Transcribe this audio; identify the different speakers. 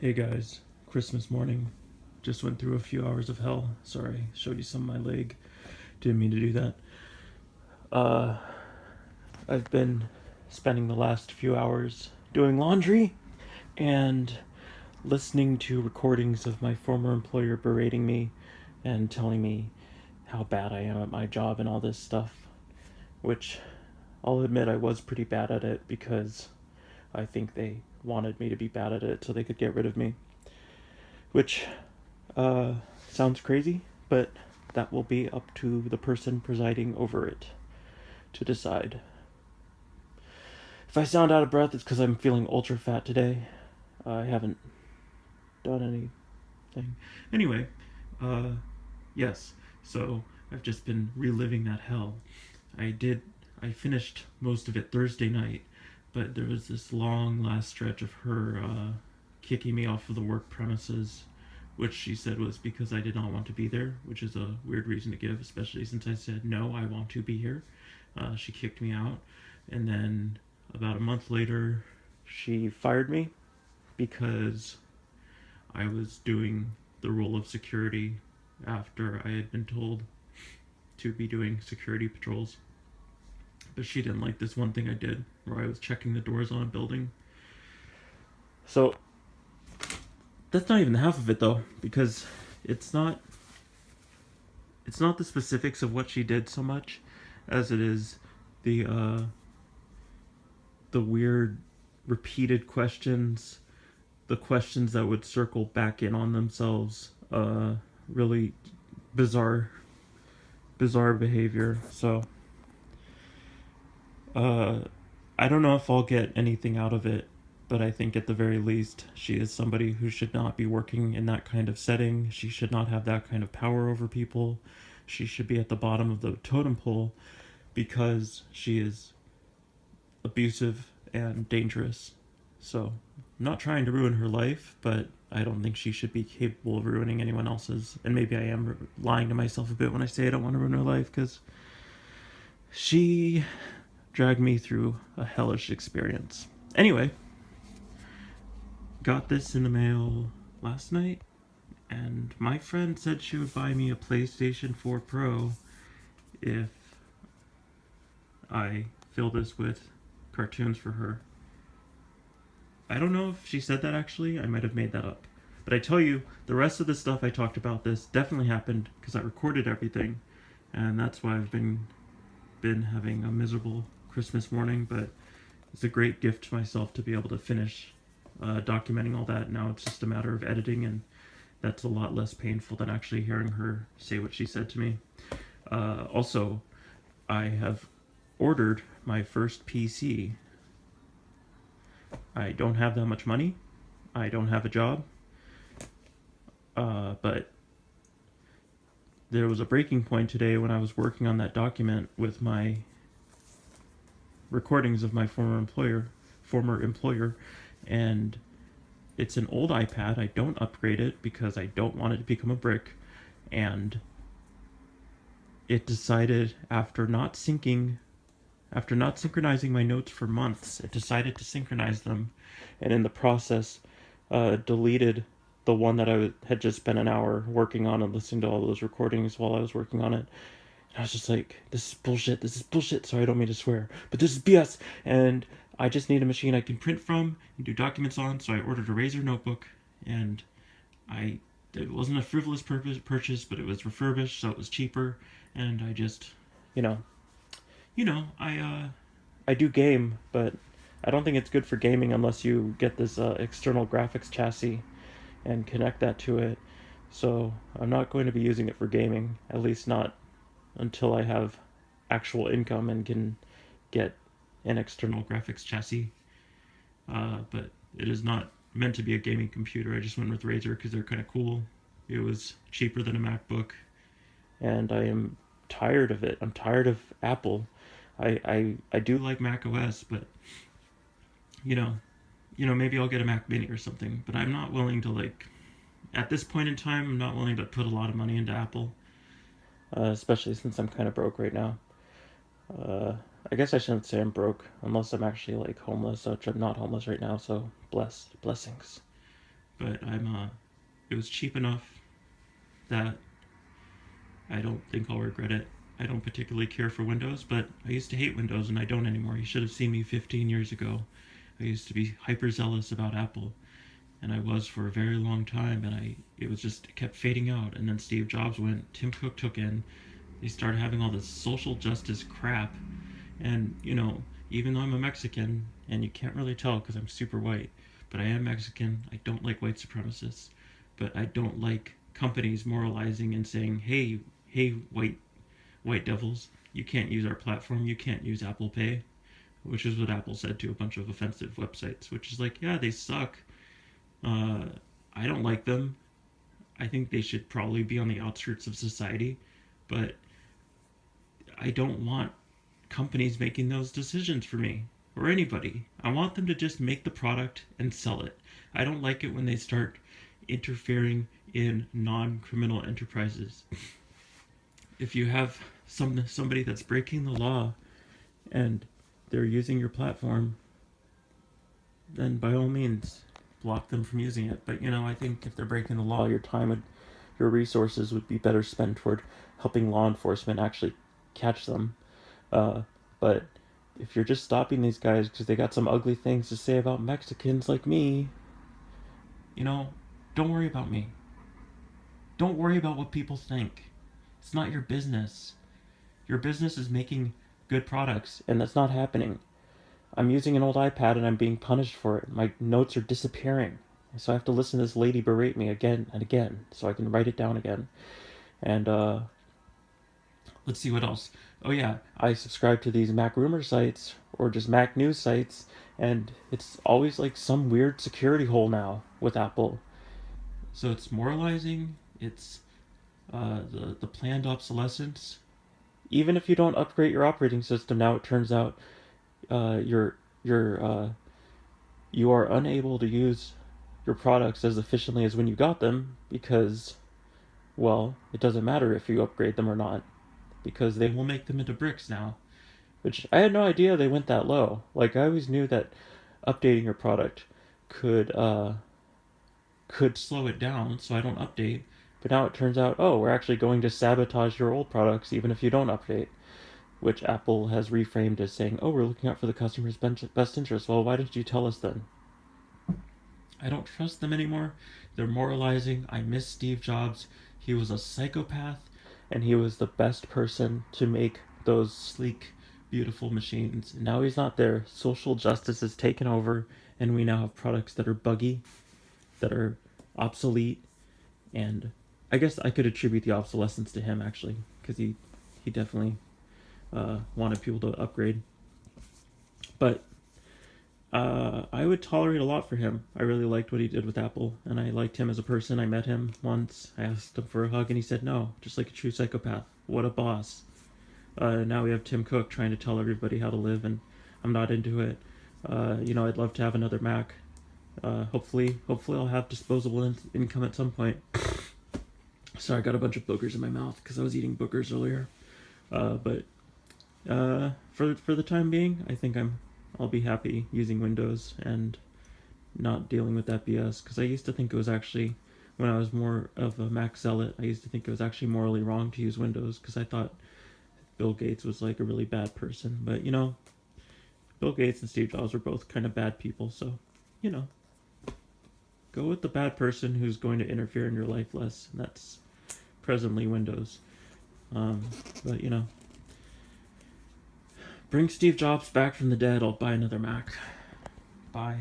Speaker 1: Hey guys, Christmas morning. Just went through a few hours of hell. Sorry, showed you some of my leg. Didn't mean to do that. Uh, I've been spending the last few hours doing laundry and listening to recordings of my former employer berating me and telling me how bad I am at my job and all this stuff. Which I'll admit I was pretty bad at it because I think they wanted me to be bad at it so they could get rid of me. Which Uh, sounds crazy, but that will be up to the person presiding over it to decide. If I sound out of breath, it's because I'm feeling ultra fat today. I haven't done anything. Anyway, uh, yes, so I've just been reliving that hell. I finished most of it Thursday night, but there was this long last stretch of her kicking me off of the work premises, which she said was because I did not want to be there, which is a weird reason to give, especially since I said, no, I want to be here. She kicked me out. And then about a month later, she fired me because I was doing the role of security after I had been told to be doing security patrols. But she didn't like this one thing I did where I was checking the doors on a building. So that's not even half of it though, because it's not it's not the specifics of what she did so much as it is the weird repeated questions, the questions that would circle back in on themselves, really bizarre behavior. So I don't know if I'll get anything out of it, but I think at the very least she is somebody who should not be working in that kind of setting. She should not have that kind of power over people. She should be at the bottom of the totem pole because she is abusive and dangerous. So, I'm not trying to ruin her life, but I don't think she should be capable of ruining anyone else's. And maybe I am lying to myself a bit when I say I don't want to ruin her life, because she dragged me through a hellish experience. Anyway, got this in the mail last night, and my friend said she would buy me a PlayStation 4 Pro if I fill this with cartoons for her. I don't know if she said that actually, I might have made that up. But I tell you, the rest of the stuff I talked about this definitely happened because I recorded everything, and that's why I've been having a miserable Christmas morning, but it's a great gift to myself to be able to finish documenting all that. Now it's just a matter of editing, and that's a lot less painful than actually hearing her say what she said to me. Also, I have ordered my first PC. I don't have that much money. I don't have a job. But there was a breaking point today when I was working on that document with my recordings of my former employer, and it's an old iPad. I don't upgrade it because I don't want it to become a brick, and it decided after not synchronizing my notes for months, it decided to synchronize them, and in the process, deleted the one that I had just spent an hour working on and listening to all those recordings while I was working on it. And I was just like, this is bullshit, so I don't mean to swear, but this is BS, and I just need a machine I can print from and do documents on, so I ordered a Razer notebook, and it wasn't a frivolous purchase, but it was refurbished, so it was cheaper, and I just, you know, I do game, but I don't think it's good for gaming unless you get this external graphics chassis and connect that to it. So I'm not going to be using it for gaming, at least not until I have actual income and can get an external graphics chassis. But it is not meant to be a gaming computer. I just went with Razer because they're kind of cool. It was cheaper than a MacBook, and I am tired of it. I'm tired of Apple. I do like Mac OS, but you know, maybe I'll get a Mac Mini or something. But I'm not willing to, like, at this point in time, I'm not willing to put a lot of money into Apple, especially since I'm kind of broke right now. I guess I shouldn't say I'm broke unless I'm actually like homeless, which I'm not homeless right now. So blessings. but it was cheap enough that I don't think I'll regret it. I don't particularly care for Windows, but I used to hate Windows and I don't anymore. You should have seen me 15 years ago. I used to be hyper zealous about Apple, and I was for a very long time, and it kept fading out. And then Steve Jobs went, Tim Cook took in, they started having all this social justice crap. And, even though I'm a Mexican, and you can't really tell because I'm super white, but I am Mexican, I don't like white supremacists, but I don't like companies moralizing and saying, hey, white devils, you can't use our platform, you can't use Apple Pay, which is what Apple said to a bunch of offensive websites, which is like, yeah, they suck. I don't like them. I think they should probably be on the outskirts of society, but I don't want companies making those decisions for me or anybody. I want them to just make the product and sell it. I don't like it when they start interfering in non-criminal enterprises. If you have somebody that's breaking the law and they're using your platform, then by all means block them from using it. But I think if they're breaking the law, your time and your resources would be better spent toward helping law enforcement actually catch them. But if you're just stopping these guys because they got some ugly things to say about Mexicans like me, don't worry about me. Don't worry about what people think. It's not your business. Your business is making good products, and that's not happening. I'm using an old iPad and I'm being punished for it. My notes are disappearing. So I have to listen to this lady berate me again and again so I can write it down again. And let's see what else. Oh yeah, I subscribe to these Mac rumor sites or just Mac news sites, and it's always like some weird security hole now with Apple. So it's moralizing. It's the planned obsolescence. Even if you don't upgrade your operating system now, it turns out you are unable to use your products as efficiently as when you got them because, well, it doesn't matter if you upgrade them or not because they will make them into bricks now, which I had no idea they went that low. Like, I always knew that updating your product could slow it down so I don't update, but now it turns out, oh, we're actually going to sabotage your old products even if you don't update, which Apple has reframed as saying, oh, we're looking out for the customer's best interest. Well, why didn't you tell us then? I don't trust them anymore. They're moralizing. I miss Steve Jobs. He was a psychopath, and he was the best person to make those sleek, beautiful machines. And now he's not there. Social justice has taken over, and we now have products that are buggy, that are obsolete, and I guess I could attribute the obsolescence to him, actually, because he definitely wanted people to upgrade. But I would tolerate a lot for him. I really liked what he did with Apple, and I liked him as a person. I met him once. I asked him for a hug, and he said no, just like a true psychopath. What a boss. Now we have Tim Cook trying to tell everybody how to live, and I'm not into it. I'd love to have another Mac. Hopefully I'll have disposable income at some point. Sorry, I got a bunch of boogers in my mouth because I was eating boogers earlier. But for the time being, I think I'll be happy using Windows and not dealing with that BS. Because I used to think it was actually, when I was more of a Mac zealot, I used to think it was actually morally wrong to use Windows because I thought Bill Gates was like a really bad person. But Bill Gates and Steve Jobs were both kind of bad people, so go with the bad person who's going to interfere in your life less, and that's presently Windows. But bring Steve Jobs back from the dead, I'll buy another Mac. Bye.